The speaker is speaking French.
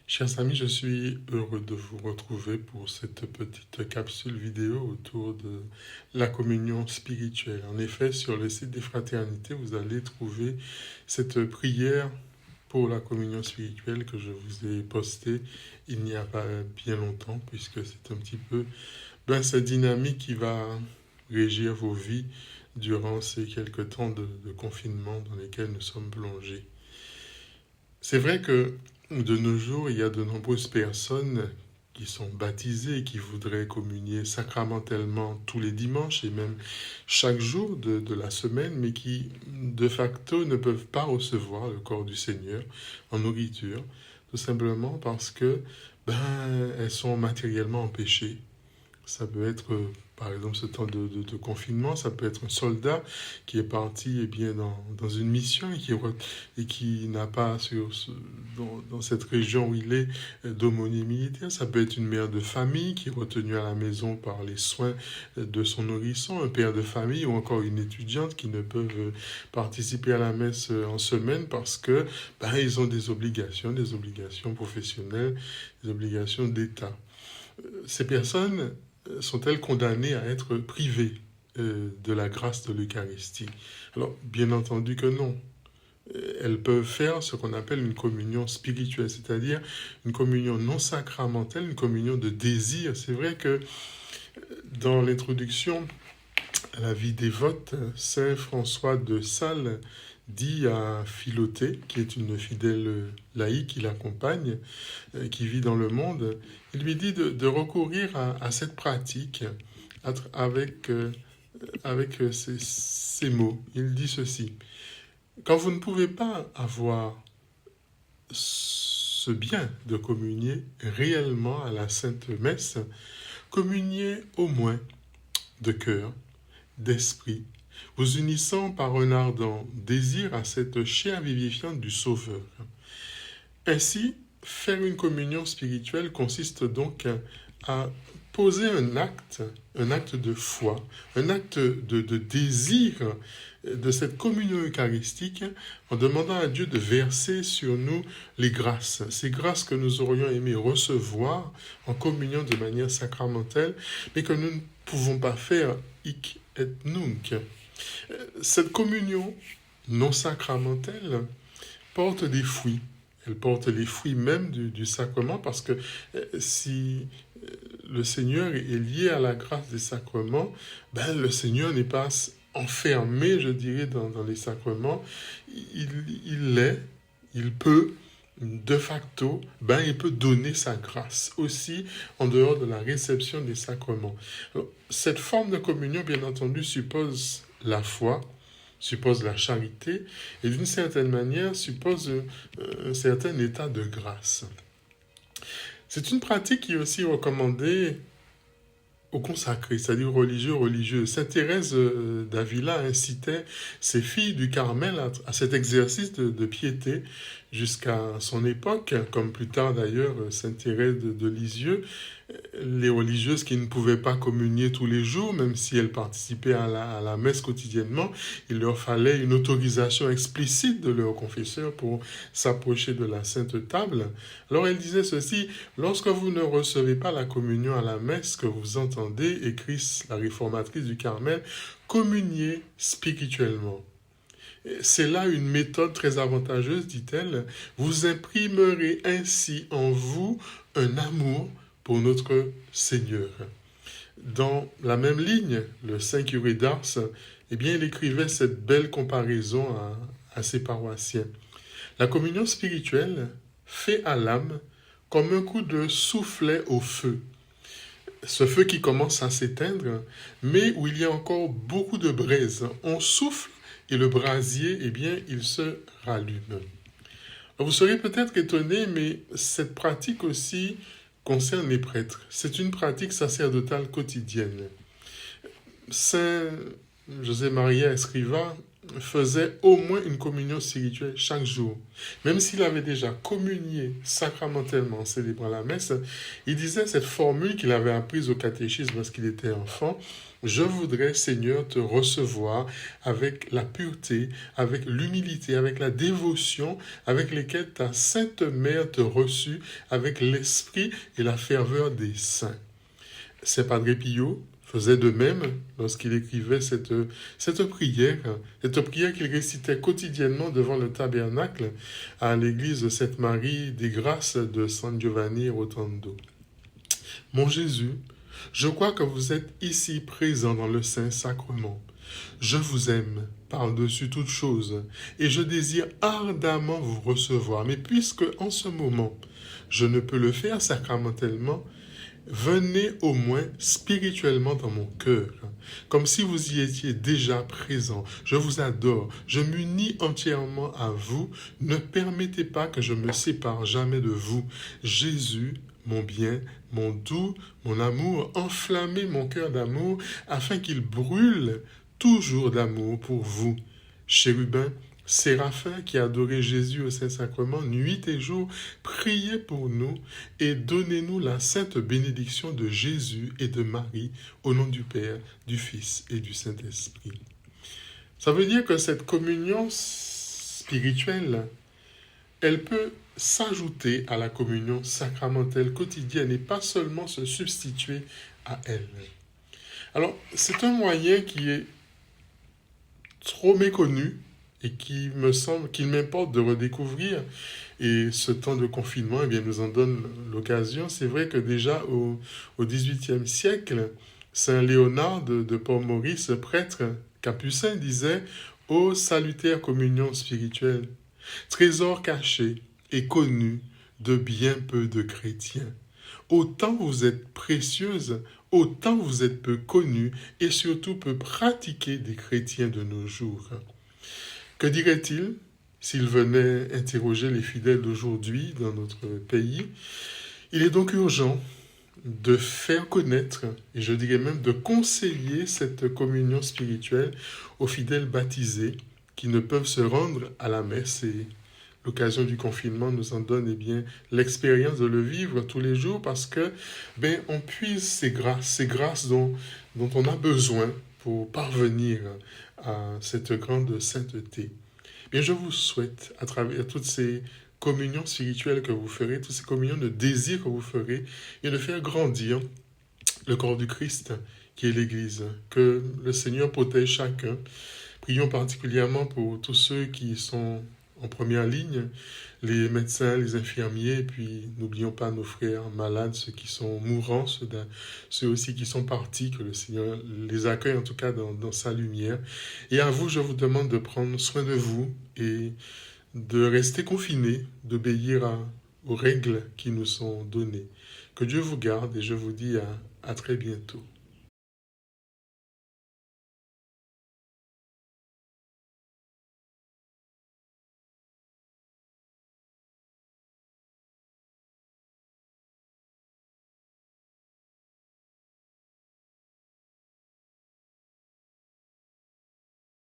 Chers amis, je suis heureux de vous retrouver pour cette petite capsule vidéo autour de la communion spirituelle. En effet, sur le site des fraternités, vous allez trouver cette prière pour la communion spirituelle que je vous ai postée il n'y a pas bien longtemps, puisque c'est un petit peu cette dynamique qui va régir vos vies durant ces quelques temps de confinement dans lesquels nous sommes plongés. C'est vrai que de nos jours, il y a de nombreuses personnes qui sont baptisées et qui voudraient communier sacramentellement tous les dimanches et même chaque jour de la semaine, mais qui de facto ne peuvent pas recevoir le corps du Seigneur en nourriture, tout simplement parce que elles sont matériellement empêchées. Ça peut être, par exemple, ce temps de confinement, ça peut être un soldat qui est parti dans une mission et qui n'a pas dans cette région où il est d'aumônier militaire. Ça peut être une mère de famille qui est retenue à la maison par les soins de son nourrisson, un père de famille ou encore une étudiante qui ne peuvent participer à la messe en semaine parce que ils ont des obligations professionnelles, des obligations d'État. Ces personnes sont-elles condamnées à être privées de la grâce de l'Eucharistie? Alors, bien entendu que non. Elles peuvent faire ce qu'on appelle une communion spirituelle, c'est-à-dire une communion non sacramentelle, une communion de désir. C'est vrai que dans l'introduction à la vie dévote, Saint François de Sales dit à Philotée, qui est une fidèle laïque qui l'accompagne, qui vit dans le monde, il lui dit de recourir à cette pratique avec, avec ces mots. Il dit ceci: quand vous ne pouvez pas avoir ce bien de communier réellement à la Sainte Messe, communiez au moins de cœur, d'esprit, vous unissant par un ardent désir à cette chair vivifiante du Sauveur. Ainsi, faire une communion spirituelle consiste donc à poser un acte de foi, un acte de désir de cette communion eucharistique en demandant à Dieu de verser sur nous les grâces, ces grâces que nous aurions aimé recevoir en communion de manière sacramentelle, mais que nous ne pouvons pas faire hic et nunc. Cette communion non sacramentelle porte des fruits. Elle porte les fruits même du sacrement parce que si le Seigneur est lié à la grâce des sacrements, le Seigneur n'est pas enfermé, je dirais, dans les sacrements. Il peut, de facto, il peut donner sa grâce aussi en dehors de la réception des sacrements. Alors, cette forme de communion, bien entendu, suppose la foi, suppose la charité et d'une certaine manière suppose un certain état de grâce. C'est une pratique qui est aussi recommandée aux consacrés, c'est-à-dire religieux. Sainte Thérèse d'Avila incitait ses filles du Carmel à cet exercice de piété jusqu'à son époque, comme plus tard d'ailleurs Sainte Thérèse de Lisieux. Les religieuses qui ne pouvaient pas communier tous les jours, même si elles participaient à la messe quotidiennement, il leur fallait une autorisation explicite de leur confesseur pour s'approcher de la Sainte Table. Alors elle disait ceci: lorsque vous ne recevez pas la communion à la messe que vous entendez, écrit la réformatrice du Carmel, communiez spirituellement. C'est là une méthode très avantageuse, dit-elle. Vous imprimerez ainsi en vous un amour pour notre Seigneur. Dans la même ligne, le saint curé d'Ars, il écrivait cette belle comparaison à ses paroissiens. La communion spirituelle fait à l'âme comme un coup de soufflet au feu. Ce feu qui commence à s'éteindre, mais où il y a encore beaucoup de braise. On souffle et le brasier, il se rallume. Vous serez peut-être étonné, mais cette pratique aussi concerne les prêtres. C'est une pratique sacerdotale quotidienne. Saint José Maria Escrivá faisait au moins une communion spirituelle chaque jour. Même s'il avait déjà communié sacramentellement en célébrant la messe, il disait cette formule qu'il avait apprise au catéchisme lorsqu'il était enfant: je voudrais, Seigneur, te recevoir avec la pureté, avec l'humilité, avec la dévotion avec lesquelles ta Sainte Mère te reçut, avec l'esprit et la ferveur des saints. Saint Padre Pio faisait de même lorsqu'il écrivait cette prière qu'il récitait quotidiennement devant le tabernacle à l'église Sainte-Marie des Grâces de San Giovanni Rotondo. Mon Jésus, je crois que vous êtes ici présent dans le Saint-Sacrement. Je vous aime par-dessus toute chose et je désire ardemment vous recevoir. Mais puisque en ce moment, je ne peux le faire sacramentellement, venez au moins spirituellement dans mon cœur, comme si vous y étiez déjà présent. Je vous adore, je m'unis entièrement à vous. Ne permettez pas que je me sépare jamais de vous. Jésus, mon bien, mon doux, mon amour, enflammez mon cœur d'amour afin qu'il brûle toujours d'amour pour vous. Chérubin, Séraphin qui adorait Jésus au Saint-Sacrement, nuit et jour, priez pour nous et donnez-nous la sainte bénédiction de Jésus et de Marie, au nom du Père, du Fils et du Saint-Esprit. Ça veut dire que cette communion spirituelle, elle peut s'ajouter à la communion sacramentelle quotidienne et pas seulement se substituer à elle. Alors, c'est un moyen qui est trop méconnu et qu'il m'importe de redécouvrir. Et ce temps de confinement, eh bien, nous en donne l'occasion. C'est vrai que déjà au XVIIIe siècle, Saint Léonard de Port-Maurice, prêtre capucin, disait « Ô salutaire communion spirituelle, trésor caché et connu de bien peu de chrétiens. Autant vous êtes précieuse, autant vous êtes peu connue et surtout peu pratiquée des chrétiens de nos jours. » Que dirait-il s'il venait interroger les fidèles d'aujourd'hui dans notre pays? Il est donc urgent de faire connaître, et je dirais même de conseiller cette communion spirituelle aux fidèles baptisés qui ne peuvent se rendre à la messe. Et l'occasion du confinement nous en donne l'expérience de le vivre tous les jours parce que on puise ces grâces dont on a besoin pour parvenir à cette grande sainteté. Je vous souhaite, à travers toutes ces communions spirituelles que vous ferez, toutes ces communions de désir que vous ferez, et de faire grandir le corps du Christ, qui est l'Église. Que le Seigneur protège chacun. Prions particulièrement pour tous ceux qui sont en première ligne, les médecins, les infirmiers, et puis n'oublions pas nos frères malades, ceux qui sont mourants, ceux aussi qui sont partis, que le Seigneur les accueille en tout cas dans sa lumière. Et à vous, je vous demande de prendre soin de vous et de rester confinés, d'obéir aux règles qui nous sont données. Que Dieu vous garde et je vous dis à très bientôt.